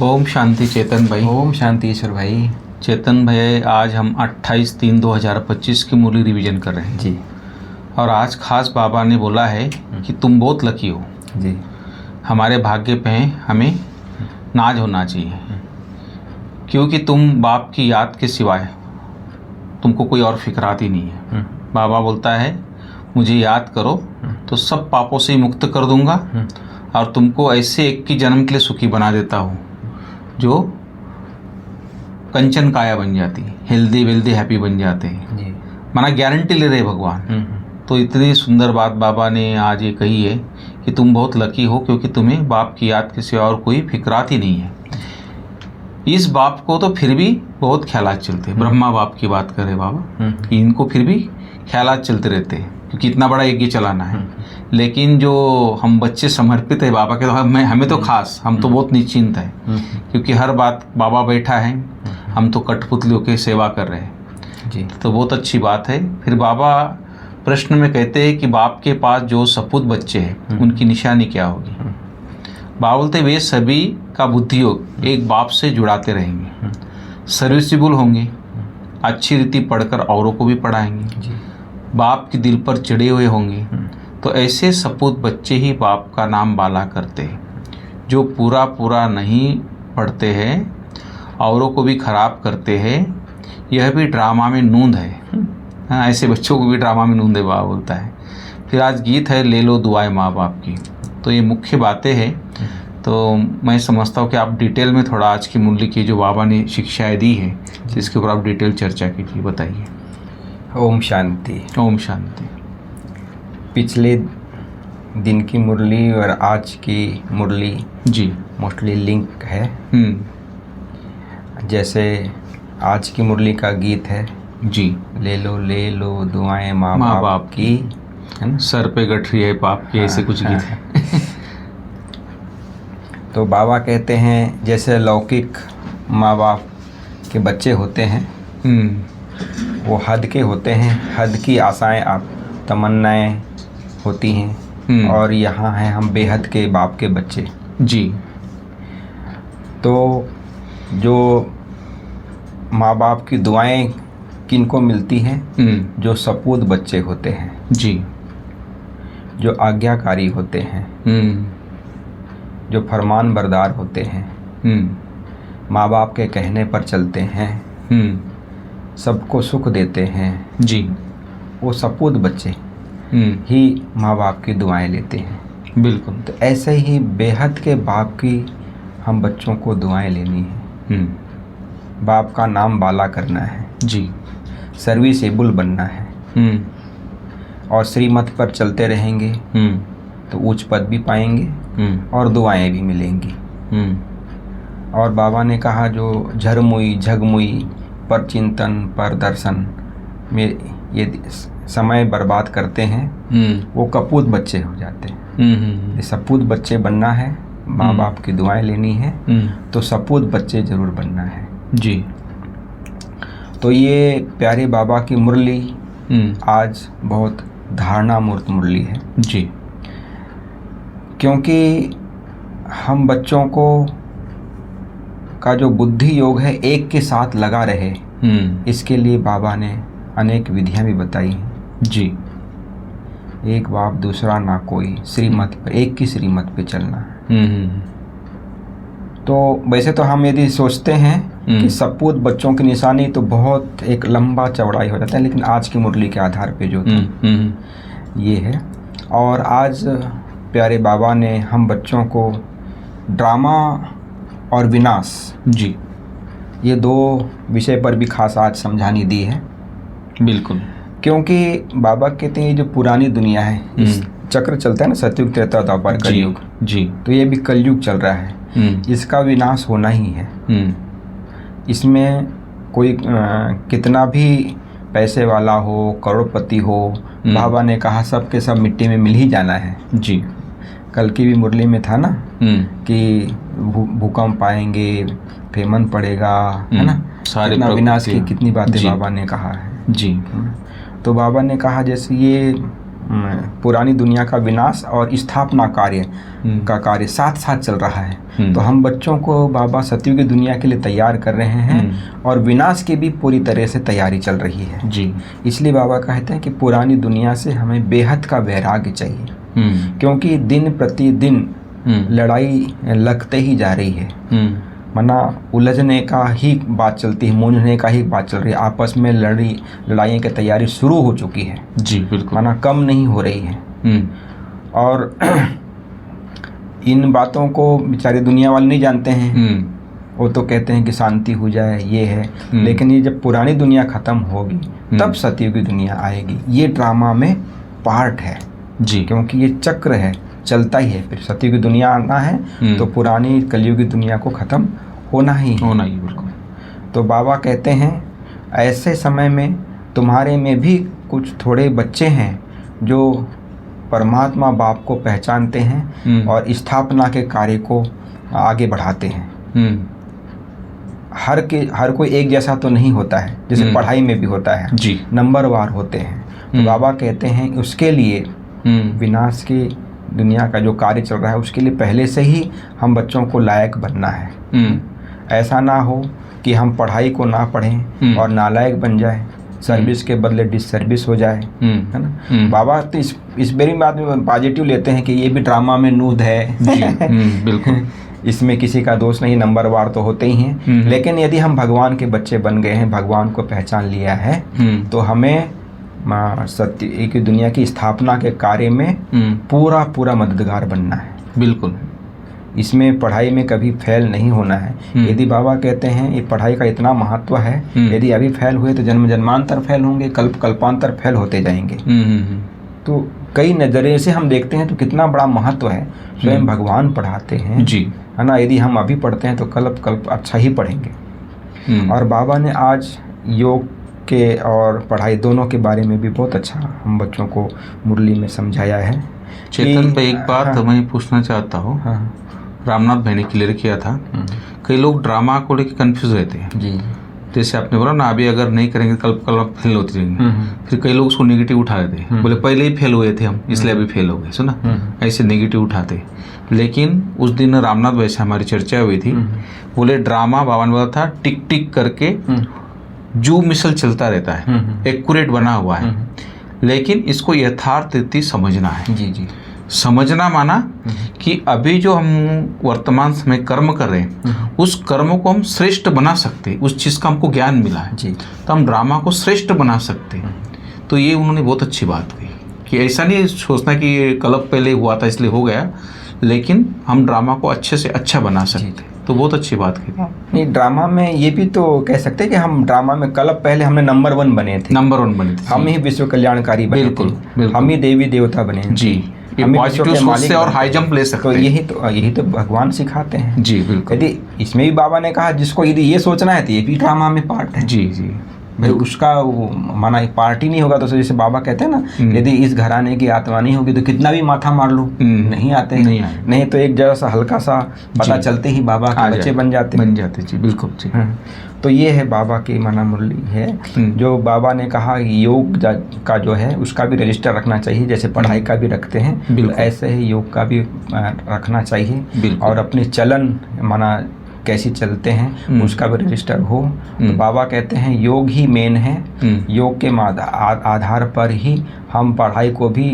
ओम शांति चेतन भाई। ओम शांति ईश्वर भाई। चेतन भाई, आज हम 28/3/2025 की मुरली रिवीजन कर रहे हैं जी। और आज खास बाबा ने बोला है कि तुम बहुत लकी हो जी। हमारे भाग्य पे हैं, हमें नाज होना चाहिए क्योंकि तुम बाप की याद के सिवाय तुमको कोई और फिक्रात ही नहीं है। बाबा बोलता है मुझे याद करो तो सब पापों से ही मुक्त कर दूंगा और तुमको ऐसे एक की जन्म के लिए सुखी बना देता हूँ जो कंचन काया बन जाती, हेल्दी वेल्दी हैप्पी बन जाते हैं। जी। माना गारंटी ले रहे भगवान। तो इतनी सुंदर बात बाबा ने आज ये कही है कि तुम बहुत लकी हो क्योंकि तुम्हें बाप की याद के सिवा और कोई फिक्रात ही नहीं है। इस बाप को तो फिर भी बहुत ख्यालात चलते हैं। ब्रह्मा बाप की बात करें बाबा, इनको फिर भी ख्यालात चलते रहते हैं क्योंकि इतना बड़ा यज्ञ चलाना है। लेकिन जो हम बच्चे समर्पित है बाबा के, तो हमें तो खास, हम तो बहुत निश्चिंत है क्योंकि हर बात बाबा बैठा है, हम तो कठपुतलियों की सेवा कर रहे हैं। जी। तो बहुत अच्छी बात है। फिर बाबा प्रश्न में कहते हैं कि बाप के पास जो सपूत बच्चे हैं उनकी निशानी क्या होगी। बाबा बोलते वे सभी का बुद्धि योग एक बाप से जुड़ाते रहेंगे, सर्विसेबल होंगे, अच्छी रीति पढ़कर औरों को भी पढ़ाएंगे, बाप के दिल पर चढ़े हुए होंगे। तो ऐसे सपूत बच्चे ही बाप का नाम बाला करते हैं। जो पूरा पूरा नहीं पढ़ते हैं, औरों को भी खराब करते हैं, यह भी ड्रामा में नूंद है। हाँ, ऐसे बच्चों को भी ड्रामा में नूंद है बाबा बोलता है। फिर आज गीत है ले लो दुआएं माँ बाप की। तो ये मुख्य बातें हैं। तो मैं समझता हूँ कि आप डिटेल में थोड़ा आज की मुरली की जो बाबा ने शिक्षाएं दी है इसके ऊपर आप डिटेल चर्चा कीजिए, बताइए। ओम शांति। ओम शांति। पिछले दिन की मुरली और आज की मुरली जी मोस्टली लिंक है। जैसे आज की मुरली का गीत है जी, ले लो दुआएं माँ बाप की, है ना। सर पे गठरी है पाप की, ऐसे कुछ गीत है। तो बाबा कहते हैं जैसे लौकिक माँ बाप के बच्चे होते हैं वो हद के होते हैं, हद की आशाएं आप तमन्नाएं होती हैं। और यहाँ हैं हम बेहद के बाप के बच्चे। जी। तो जो माँ बाप की दुआएं किनको मिलती हैं? जो सपूत बच्चे होते हैं जी, जो आज्ञाकारी होते हैं, जो फरमान बरदार होते हैं, माँ बाप के कहने पर चलते हैं, सबको सुख देते हैं जी। वो सपूत बच्चे ही माँ बाप की दुआएं लेते हैं। बिल्कुल। तो ऐसे ही बेहद के बाप की हम बच्चों को दुआएं लेनी है। बाप का नाम बाला करना है जी, सर्विसेबल बनना है और श्रीमत पर चलते रहेंगे तो उच्च पद भी पाएंगे और दुआएं भी मिलेंगी। और बाबा ने कहा जो झरमुई झगमुई पर चिंतन पर दर्शन में ये समय बर्बाद करते हैं वो कपूत बच्चे हो जाते हैं। सपूत बच्चे बनना है, माँ बाप की दुआएं लेनी है तो सपूत बच्चे जरूर बनना है जी। तो ये प्यारे बाबा की मुरली आज बहुत धारणा मूर्त मुरली है जी। क्योंकि हम बच्चों को का जो बुद्धि योग है एक के साथ लगा रहे, इसके लिए बाबा ने अनेक विधियां भी बताई हैं जी। एक बाप दूसरा ना कोई, श्रीमत पर एक की श्रीमत पे चलना है। तो वैसे तो हम यदि सोचते हैं कि सपूत बच्चों की निशानी तो बहुत एक लंबा चौड़ाई हो जाता है, लेकिन आज की मुरली के आधार पे जो था ये है। और आज प्यारे बाबा ने हम बच्चों को ड्रामा और विनाश जी, ये दो विषय पर भी खास आज समझानी दी है। बिल्कुल। क्योंकि बाबा कहते हैं जो पुरानी दुनिया है, इस चक्र चलता है ना, सतयुग त्रेता द्वापर कलयुग जी, तो ये भी कलयुग चल रहा है। इसका विनाश होना ही है। इसमें कोई कितना भी पैसे वाला हो, करोड़पति हो, बाबा ने कहा सब के सब मिट्टी में मिल ही जाना है जी। कल की भी मुरली में था ना कि भूकंप आएंगे, फेमन पड़ेगा, है ना, सारे विनाश की कितनी बातें बाबा ने कहा है जी। तो बाबा ने कहा जैसे ये पुरानी दुनिया का विनाश और स्थापना कार्य का कार्य साथ साथ चल रहा है। तो हम बच्चों को बाबा सतयुग की दुनिया के लिए तैयार कर रहे हैं और विनाश की भी पूरी तरह से तैयारी चल रही है जी। इसलिए बाबा कहते हैं कि पुरानी दुनिया से हमें बेहद का वैराग्य चाहिए, क्योंकि दिन प्रतिदिन लड़ाई लगते ही जा रही है। मना उलझने का ही बात चलती है, मूंझने का ही बात चल रही है। आपस में लड़ाइयों की तैयारी शुरू हो चुकी है जी, बिल्कुल। मना कम नहीं हो रही है। और इन बातों को बेचारे दुनिया वाले नहीं जानते हैं। वो तो कहते हैं कि शांति हो जाए, ये है। लेकिन ये जब पुरानी दुनिया ख़त्म होगी तब सतयुग की दुनिया आएगी। ये ड्रामा में पार्ट है जी, क्योंकि ये चक्र है, चलता ही है। फिर सतयुग की दुनिया आना है तो पुरानी कलयुग की दुनिया को ख़त्म होना ही बिल्कुल। तो बाबा कहते हैं ऐसे समय में तुम्हारे में भी कुछ थोड़े बच्चे हैं जो परमात्मा बाप को पहचानते हैं और स्थापना के कार्य को आगे बढ़ाते हैं। हर कोई एक जैसा तो नहीं होता है, जैसे पढ़ाई में भी होता है जी, नंबरवार होते हैं। तो बाबा कहते हैं उसके लिए विनाश की दुनिया का जो कार्य चल रहा है उसके लिए पहले से ही हम बच्चों को लायक बनना है। ऐसा ना हो कि हम पढ़ाई को ना पढ़ें और नालायक बन जाए, सर्विस के बदले डिससर्विस हो जाए, है ना। बाबा तो इस मेरी बात में पॉजिटिव लेते हैं कि ये भी ड्रामा में नूद है जी, बिल्कुल। इसमें किसी का दोष नहीं, नंबरवार तो होते ही हैं। लेकिन यदि हम भगवान के बच्चे बन गए हैं, भगवान को पहचान लिया है, तो हमें सत्य एक दुनिया की स्थापना के कार्य में पूरा मददगार बनना है। बिल्कुल। इसमें पढ़ाई में कभी फेल नहीं होना है। यदि बाबा कहते हैं ये पढ़ाई का इतना महत्व है, यदि अभी फेल हुए तो जन्म जन्मांतर फेल होंगे, कल्पांतर फेल होते जाएंगे। तो कई नज़रिए से हम देखते हैं तो कितना बड़ा महत्व है। स्वयं भगवान पढ़ाते हैं जी, है ना। यदि हम अभी पढ़ते हैं तो कल्प अच्छा ही पढ़ेंगे। और बाबा ने आज योग के और पढ़ाई दोनों के बारे में भी बहुत अच्छा हम बच्चों को मुरली में समझाया है। चेतन भाई, एक बात मैं पूछना चाहता हूँ। रामनाथ भाई ने क्लियर किया था, कई लोग ड्रामा को लेकर कंफ्यूज रहते हैं जी। जैसे आपने बोला ना, अभी अगर नहीं करेंगे कल फेल होती रहेंगे। फिर कई लोग उसको नेगेटिव उठा देते हैं, बोले पहले ही फेल हुए थे हम इसलिए अभी फेल हो गए, सुना, ऐसे नेगेटिव उठाते। लेकिन उस दिन रामनाथ भाई से हमारी चर्चा हुई थी, बोले ड्रामा बाबा ने बोला था टिक टिक करके जो मिसल चलता रहता है, एक्यूरेट बना हुआ है, लेकिन इसको यथार्थ रीति समझना है। जी जी। समझना माना कि अभी जो हम वर्तमान समय कर्म कर रहे हैं उस कर्म को हम श्रेष्ठ बना सकते हैं, उस चीज़ का हमको ज्ञान मिला है जी, तो हम ड्रामा को श्रेष्ठ बना सकते हैं। तो ये उन्होंने बहुत अच्छी बात कही कि ऐसा नहीं सोचना कि ये कल्प पहले हुआ था इसलिए हो गया, लेकिन हम ड्रामा को अच्छे से अच्छा बना सकते हैं। तो बहुत अच्छी बात कही। नहीं, ड्रामा में ये भी तो कह सकते हैं कि हम ड्रामा में कल्प पहले हमने नंबर 1 बने थे, हम ही विश्व कल्याणकारी बने थे, हम ही देवी देवता बने जी। पॉजिटिव सोच से और हाई जंप ले सकते हैं। तो यही तो भगवान सिखाते हैं जी, बिल्कुल। यदि इसमें भी बाबा ने कहा जिसको यदि ये सोचना है तो ये भी ड्रामा में पार्ट है। जी जी। भाई उसका वो माना एक पार्टी नहीं होगा तो जैसे बाबा कहते हैं ना, यदि इस घराने की आत्मा नहीं होगी तो कितना भी माथा मार लो नहीं आते हैं, नहीं तो एक जरा सा हल्का सा पता चलते ही बाबा के बच्चे बन जाते जी, बिल्कुल जी। तो ये है बाबा की माना मुरली है। जो बाबा ने कहा योग का जो है उसका भी रजिस्टर रखना चाहिए, जैसे पढ़ाई का भी रखते हैं तो ऐसे ही योग का भी रखना चाहिए, और अपने चलन माना कैसी चलते हैं उसका भी रजिस्टर हो। तो बाबा कहते हैं योग ही मेन है, योग के आधार पर ही हम पढ़ाई को भी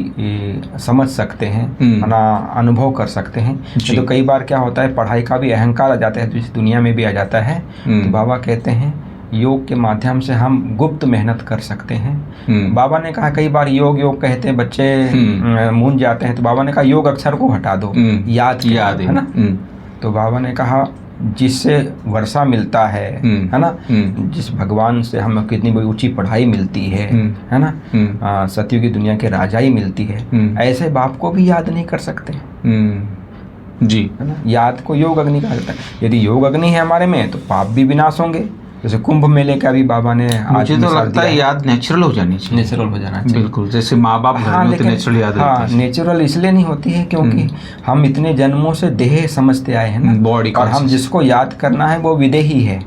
समझ सकते हैं, ना अनुभव कर सकते हैं। तो कई बार क्या होता है पढ़ाई का भी अहंकार आ जाता है तो इस दुनिया में भी आ जाता है। तो बाबा कहते हैं योग के माध्यम से हम गुप्त मेहनत कर सकते हैं। बाबा ने कहा कई बार योग कहते हैं बच्चे मूंझ जाते हैं, तो बाबा ने कहा योग अक्षर को हटा दो, याद है ना। तो बाबा ने कहा जिससे वर्षा मिलता है ना, जिस भगवान से हमें कितनी बड़ी ऊंची पढ़ाई मिलती है ना, सतयुग की दुनिया के राजाई मिलती है, ऐसे बाप को भी याद नहीं कर सकते जी, है ना। याद को योग अग्नि कहा जाता है। यदि योग अग्नि है हमारे में तो पाप भी विनाश होंगे, जैसे कुंभ मेले का भी बाबा ने आज मुझे तो मिसाल लगता दिया है याद नेचुरल हो जानी चाहिए। नेचुरल हो जाना चाहिए। बिल्कुल, जैसे माँ बाप घर में होते नेचुरल याद रहती है। नेचुरल इसलिए नहीं होती है क्योंकि हम इतने जन्मों से देह समझते आए हैं ना, बॉडी, और हम जिसको याद करना है वो विदेही है।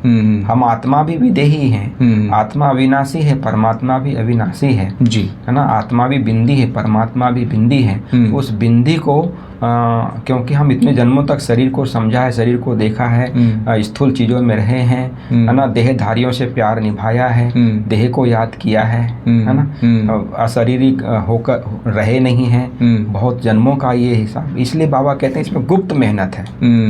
हम आत्मा भी विदेही हैं। आत्मा अविनाशी है, परमात्मा भी अविनाशी है जी, है ना। आत्मा भी बिंदी है, परमात्मा भी बिंदी है। उस बिंदी को क्योंकि हम इतने जन्मों तक शरीर को समझा है, शरीर को देखा है, स्थूल चीज़ों में रहे हैं, है ना, देहधारियों से प्यार निभाया है, देह को याद किया है ना, अशरीरिक होकर रहे नहीं हैं, बहुत जन्मों का ये हिसाब। इसलिए बाबा कहते हैं इसमें गुप्त मेहनत है।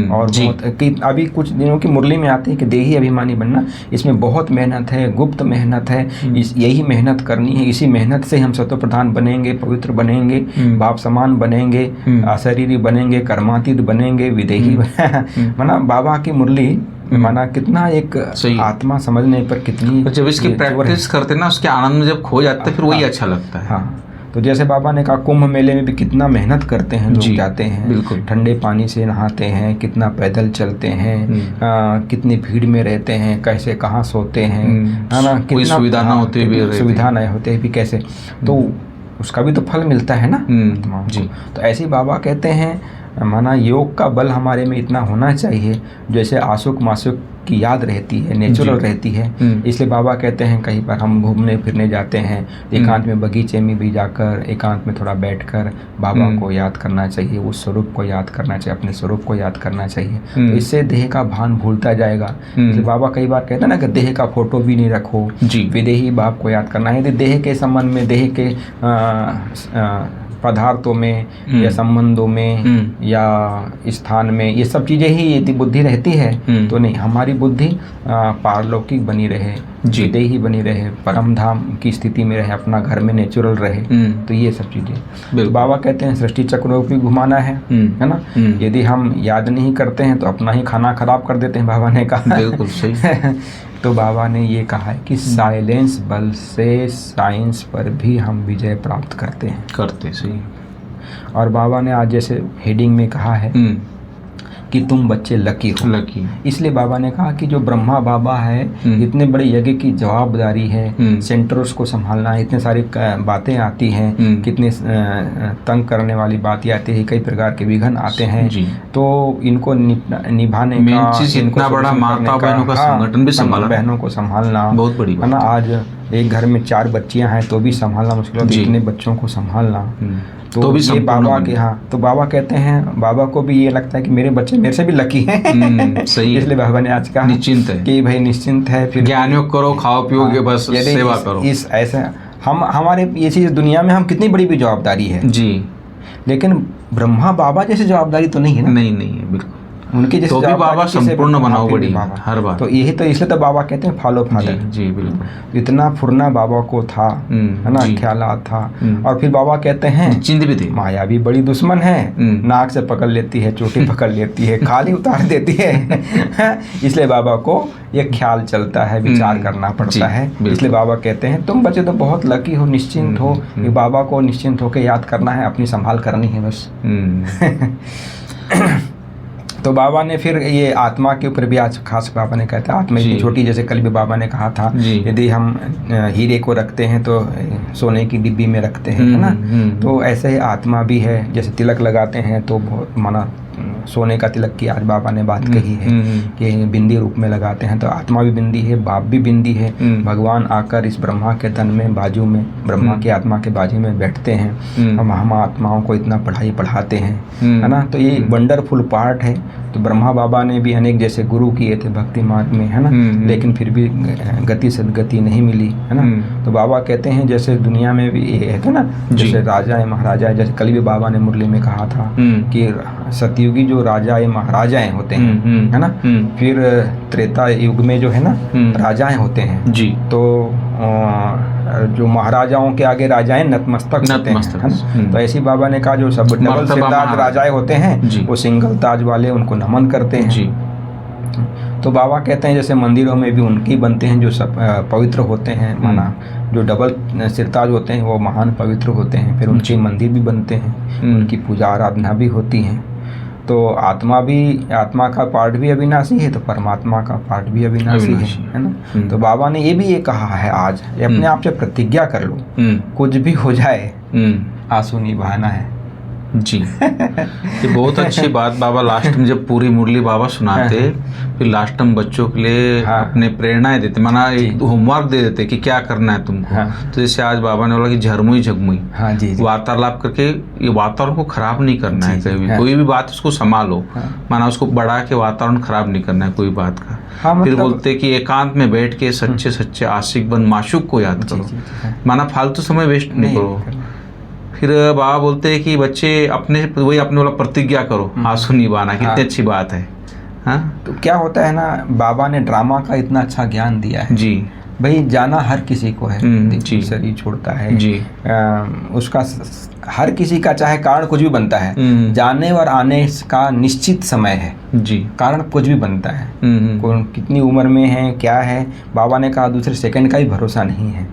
और कि अभी कुछ दिनों की मुरली में आती है कि देही अभिमानी बनना, इसमें बहुत मेहनत है, गुप्त मेहनत है। यही मेहनत करनी है, इसी मेहनत से हम सत्व प्रधान बनेंगे, पवित्र बनेंगे, बाप समान बनेंगे, शरीरी बनेंगे, कर्मातीत बनेंगे, विदेही माना बाबा की मुरली माना कितना एक आत्मा समझने पर कितनी, जब इसकी प्रैक्टिस करते ना उसके आनंद में जब खो जाते फिर वही अच्छा लगता है। हाँ, तो जैसे बाबा ने कहा कुंभ मेले में भी कितना मेहनत करते हैं लोग, जाते हैं, ठंडे पानी से नहाते हैं, कितना पैदल चलते हैं, कितनी भीड़ में रहते हैं, कैसे कहाँ सोते हैं, है ना, कोई सुविधा ना होते भी, सुविधा नहीं होते भी कैसे, तो उसका भी तो फल मिलता है ना जी। तो ऐसे ही बाबा कहते हैं माना योग का बल हमारे में इतना होना चाहिए जैसे आशुक माशुक की याद रहती है, नेचुरल रहती है। इसलिए बाबा कहते हैं कहीं पर हम घूमने फिरने जाते हैं, एकांत में बगीचे में भी जाकर एकांत में थोड़ा बैठकर बाबा को याद करना चाहिए, उस स्वरूप को याद करना चाहिए, अपने स्वरूप को याद करना चाहिए। तो इससे देह का भान भूलता जाएगा। तो बाबा कई बार कहते हैं ना कि देह का फोटो भी नहीं रखो, विदेही बाप को याद करना है। यदि देह के संबंध में, देह के पदार्थों में या संबंधों में या स्थान में ये सब चीज़ें ही यदि बुद्धि रहती है तो नहीं, हमारी बुद्धि पारलौकिक बनी रहे, विदेही बनी रहे, परम धाम की स्थिति में रहे, अपना घर में नेचुरल रहे। तो ये सब चीज़ें तो बाबा कहते हैं सृष्टि चक्रों को भी घुमाना है ना। यदि हम याद नहीं करते हैं तो अपना ही खाना खराब कर देते हैं, बाबा ने कहा। बिल्कुल सही। तो बाबा ने ये कहा है कि साइलेंस बल से साइंस पर भी हम विजय प्राप्त करते सही। और बाबा ने आज जैसे हेडिंग में कहा है कि तुम बच्चे लकी हो। इसलिए बाबा ने कहा कि जो ब्रह्मा बाबा है, इतने बड़े यज्ञ की जवाबदारी है, सेंटर्स को संभालना है, इतने सारी बातें आती हैं, कितने तंग करने वाली बातें आती है, कई प्रकार के विघ्न आते हैं, तो इनको निभाने का, इतना बड़ा माता बहनों का संगठन भी संभालना, बहनों को संभालना बहुत बड़ी है ना। आज एक घर में 4 बच्चियां हैं तो भी संभालना मुश्किल है, इतने बच्चों को संभालना तो भी ये बाबा के तो बाबा कहते हैं, बाबा को भी ये लगता है कि मेरे बच्चे मेरे से भी लकी हैं। सही। इसलिए बाबा ने आज कहा निश्चिंत है कि भाई निश्चिंत है, फिर ज्ञान योग करो, खाओ पियोगे, बस सेवा करो। इस ऐसे हमारे ये चीज़ दुनिया में हम कितनी बड़ी भी जवाबदारी है जी, लेकिन ब्रह्मा बाबा जैसी जवाबदारी तो नहीं है ना। नहीं है बिल्कुल, उनके जैसे तो भी बाबा संपूर्ण बनाओ बड़ी हर बार। तो यही तो इसलिए तो बाबा कहते हैं फॉलो फादर। जी बिल्कुल, इतना फुरना बाबा को था, है ना, ख्यालात था। और फिर बाबा कहते हैं चिंत भी थे, माया भी बड़ी दुश्मन है, नाक से पकड़ लेती है, चोटी पकड़ लेती है, खाली उतार देती है। इसलिए बाबा को ये ख्याल चलता है, विचार करना पड़ता है। इसलिए बाबा कहते हैं तुम बच्चे तो बहुत लकी हो, निश्चिंत हो, कि बाबा को निश्चिंत होकर याद करना है, अपनी संभाल करनी है बस। तो बाबा ने फिर ये आत्मा के ऊपर भी आज खास बाबा ने कहता है आत्मा इतनी छोटी, जैसे कल भी बाबा ने कहा था यदि हम हीरे को रखते हैं तो सोने की डिब्बी में रखते हैं, है ना। तो ऐसे ही आत्मा भी है, जैसे तिलक लगाते हैं तो बहुत माना सोने का तिलक की आज बाबा ने बात कही है कि बिंदी रूप में लगाते हैं, तो आत्मा भी बिंदी है, बाप भी बिंदी है। भगवान आकर इस ब्रह्मा के तन में, बाजू में, ब्रह्मा की आत्मा के बाजू में बैठते हैं, हम आत्माओं को इतना पढ़ाते हैं, है ना। तो ये वंडरफुल पार्ट है। तो ब्रह्मा बाबा ने भी अनेक जैसे गुरु किए थे भक्ति मार्ग में, है ना, लेकिन फिर भी गति सदगति नहीं मिली, है ना। तो बाबा कहते हैं जैसे दुनिया में भी ये है ना, जैसे राजाएं महाराजाएं, जैसे कल भी बाबा ने मुरली में कहा था कि सतयुगी जो राजाएं महाराजाएं होते हैं, है ना, फिर त्रेता युग में जो है ना राजाएं होते हैं जी। तो जो महाराजाओं के आगे राजाएं नतमस्तक होते हैं, है ना। तो ऐसी बाबा ने कहा जो सब डबल सिरताज राजाएं होते हैं वो सिंगल ताज वाले उनको नमन करते हैं जी। तो बाबा कहते हैं जैसे मंदिरों में भी उनके बनते हैं जो सब पवित्र होते हैं, माना जो डबल सिरताज होते हैं वो महान पवित्र होते हैं, फिर उनके मंदिर भी बनते हैं, उनकी पूजा आराधना भी होती है। तो आत्मा का पार्ट भी अविनाशी है, तो परमात्मा का पार्ट भी अविनाशी है ना। तो बाबा ने ये भी ये कहा है आज, ये अपने आप से प्रतिज्ञा कर लो, कुछ भी हो जाए आंसू नहीं बहाना है। जी, ये बहुत अच्छी बात बाबा लास्ट में जब पूरी मुरली बाबा सुनाते, फिर लास्ट में बच्चों के लिए अपने प्रेरणाएं देते, माना एक होमवर्क दे देते कि क्या करना है तुमको। तो जैसे आज बाबा ने बोला कि झरमुई झगमुई वार्तालाप करके ये वातावरण को खराब नहीं करना है, कभी कोई भी बात उसको संभालो, माना उसको बढ़ा के वातावरण खराब नहीं करना है कोई बात का। फिर बोलते कि एकांत में बैठ के सच्चे सच्चे आशिक बन माशूक को याद करो, माना फालतू समय वेस्ट नहीं करो। फिर बाबा बोलते हैं कि बच्चे अपने वाला प्रतिज्ञा करो, आंसू नहीं बहाना। कितनी अच्छी बात है। हाँ, तो क्या होता है ना, बाबा ने ड्रामा का इतना अच्छा ज्ञान दिया है जी। भाई जाना हर किसी को है, जी शरीर छोड़ता है जी, उसका हर किसी का चाहे कारण कुछ भी बनता है, जाने और आने का निश्चित समय है जी, कारण कुछ भी बनता है। कौन कितनी उम्र में है क्या है, बाबा ने कहा दूसरे सेकंड का ही भरोसा नहीं है,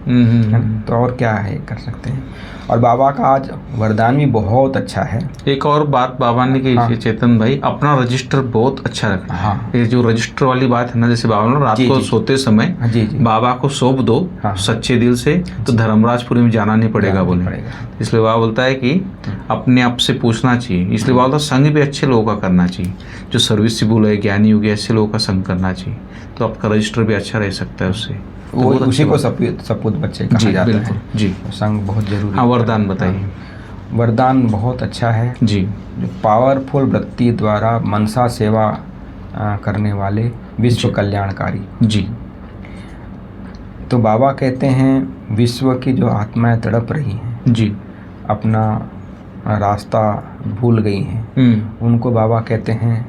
तो और क्या है कर सकते हैं। और बाबा का आज वरदान भी बहुत अच्छा है। एक और बात बाबा ने की, चेतन भाई अपना रजिस्टर बहुत अच्छा रखना। हाँ, ये जो रजिस्टर वाली बात है ना, जैसे बाबा ने रात को सोते समय बाबा को सौंप दो सच्चे दिल से, तो धर्मराजपुरी में जाना नहीं पड़ेगा बोले। इसलिए बाबा बोलता है कि अपने आप से पूछना चाहिए। इसलिए बाबा बोलता संग भी अच्छे लोगों का करना चाहिए, जो सर्विसिबल है, ज्ञानी हो गया, ऐसे लोगों का संग करना चाहिए, तो आपका रजिस्टर भी अच्छा रह सकता है उससे। वो उसी को सपूत बच्चे कहा जाता है जी। संग बहुत जरूरी। हाँ, वरदान बताइए। वरदान बहुत अच्छा है जी। जो पावरफुल वृत्ति द्वारा मनसा सेवा करने वाले विश्व कल्याणकारी जी। तो बाबा कहते हैं विश्व की जो आत्माएं तड़प रही हैं जी, अपना रास्ता भूल गई हैं, उनको बाबा कहते हैं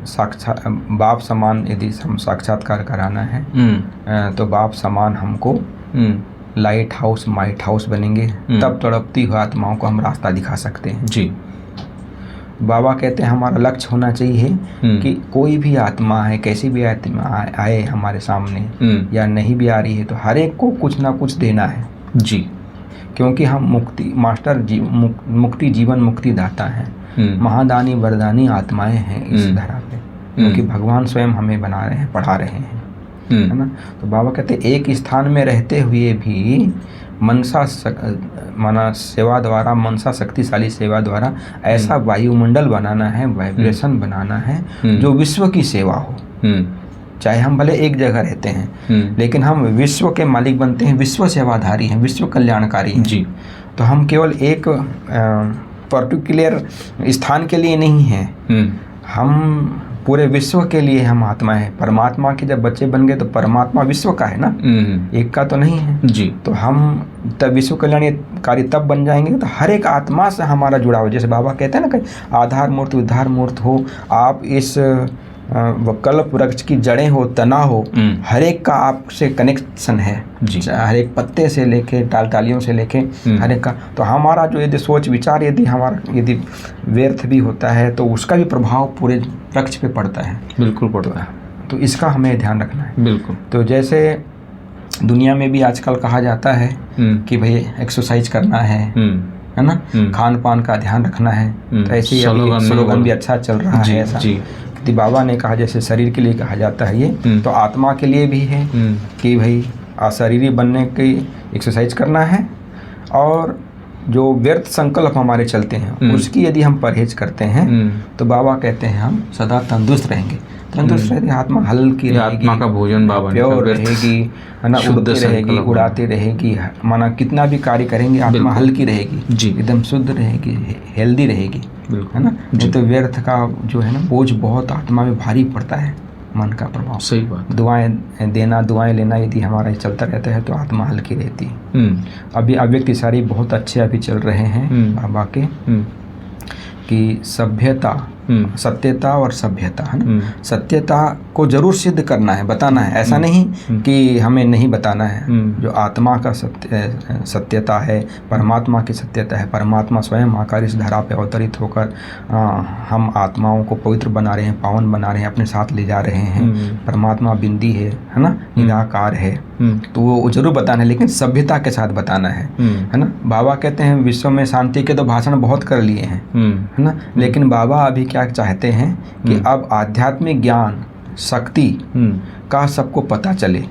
साक्षात बाप समान यदि हम साक्षात्कार कराना है तो बाप समान हमको लाइट हाउस माइट हाउस बनेंगे, तब तड़पती हुई आत्माओं को हम रास्ता दिखा सकते हैं जी। बाबा कहते हैं हमारा लक्ष्य होना चाहिए कि कोई भी आत्मा है, कैसी भी आत्मा आए हमारे सामने या नहीं भी आ रही है, तो हर एक को कुछ ना कुछ देना है जी, क्योंकि हम मुक्ति मास्टर मुक्ति जीवन मुक्ति दाता हैं, महादानी वरदानी आत्माएं हैं इस धरा पे, क्योंकि भगवान स्वयं हमें बना रहे हैं, पढ़ा रहे हैं, है ना। तो बाबा कहते हैं एक स्थान में रहते हुए भी मनसा सेवा द्वारा, मनसा शक्तिशाली सेवा द्वारा ऐसा वायुमंडल बनाना है, वाइब्रेशन बनाना है जो विश्व की सेवा हो। चाहे हम भले एक जगह रहते हैं लेकिन हम विश्व के मालिक बनते हैं, विश्व सेवाधारी हैं, विश्व कल्याणकारी हैं जी। तो हम केवल एक पर्टिकुलर स्थान के लिए नहीं हैं, हम पूरे विश्व के लिए हम आत्मा है। परमात्मा के जब बच्चे बन गए तो परमात्मा विश्व का है ना, एक का तो नहीं है जी। तो हम तब विश्व कल्याणकारी तब बन जाएंगे तो हर एक आत्मा से हमारा जुड़ा हो। जैसे बाबा कहते हैं ना कि आधार मूर्त उद्धार मूर्त हो, आप इस कल्प वृक्ष की जड़ें हो, तना हो, हर एक का आपसे कनेक्शन है जी। हर एक पत्ते से लेके टालियों से लेके हर एक का। तो हमारा जो यदि सोच विचार यदि व्यर्थ भी होता है तो उसका भी प्रभाव पूरे वृक्ष पे पड़ता है। बिल्कुल पड़ता है। तो इसका हमें ध्यान रखना है। बिल्कुल। तो जैसे दुनिया में भी आजकल कहा जाता है कि भाई एक्सरसाइज करना है ना, खान पान का ध्यान रखना है, तो ऐसे ही स्लोगन भी अच्छा चल रहा है ऐसा। बाबा ने कहा जैसे शरीर के लिए कहा जाता है ये, तो आत्मा के लिए भी है कि भाई अशरीरी बनने की एक्सरसाइज करना है, और जो व्यर्थ संकल्प हमारे चलते हैं उसकी यदि हम परहेज करते हैं तो बाबा कहते हैं हम सदा तंदुरुस्त रहेंगे। तंदुरुस्त रहेगी, आत्मा हल्की रहेगी, आत्मा का भोजन बाबा प्योर रहेगी, है ना, उड़ती रहेगी, उड़ाती रहेगी, माना कितना भी कार्य करेंगे आत्मा हल्की रहेगी, एकदम शुद्ध रहेगी, हेल्दी रहेगी, है ना। नहीं तो व्यर्थ का जो है ना बोझ बहुत आत्मा में भारी पड़ता है, मन का प्रभाव। सही बात। दुआएं देना दुआएं लेना यदि हमारा चलता रहता है तो आत्मा हल्की रहती है। अभी अव्यक्त इशारे बहुत अच्छे अभी चल रहे हैं बाबा के कि सभ्यता, सत्यता और सभ्यता, है ना। सत्यता को जरूर सिद्ध करना है, बताना है, ऐसा नहीं कि हमें नहीं बताना है। जो आत्मा का सत्यता है, परमात्मा की सत्यता है, परमात्मा स्वयं आकर इस धरा पे अवतरित होकर हम आत्माओं को पवित्र बना रहे हैं, पावन बना रहे हैं, अपने साथ ले जा रहे हैं। परमात्मा बिंदी है ना, निराकार है, तो वो जरूर बताना है, लेकिन सभ्यता के साथ बताना है ना। बाबा कहते हैं विश्व में शांति के तो भाषण बहुत कर लिए हैं, है ना, लेकिन बाबा अभी क्या चाहते हैं कि अब आध्यात्मिक ज्ञान शक्ति का सबको पता चले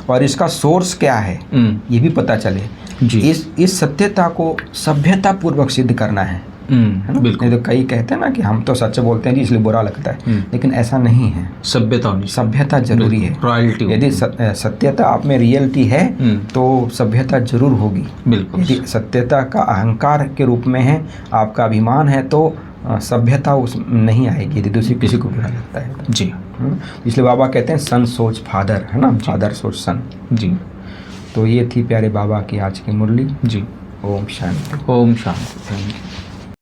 और इसका सोर्स क्या है ये भी पता चले जी। इस सत्यता को सभ्यता पूर्वक सिद्ध करना है ना? बिल्कुल। नहीं तो कई कहते हैं ना कि हम तो सच बोलते हैं जी इसलिए बुरा लगता है, लेकिन ऐसा नहीं है। सभ्यता होनी, सभ्यता जरूरी है। रॉयल्टी यदि सत्यता आप में रियलिटी है तो सभ्यता जरूर होगी। बिल्कुल। यदि सत्यता का अहंकार के रूप में है, आपका अभिमान है, तो सभ्यता उस नहीं आएगी यदि दूसरी किसी को बुरा लगता है जी। इसलिए बाबा कहते हैं सन सोच फादर, है ना, फादर सोच सन जी। तो ये थी प्यारे बाबा की आज की मुरली जी। ओम शांति। ओम शांति। Thank you.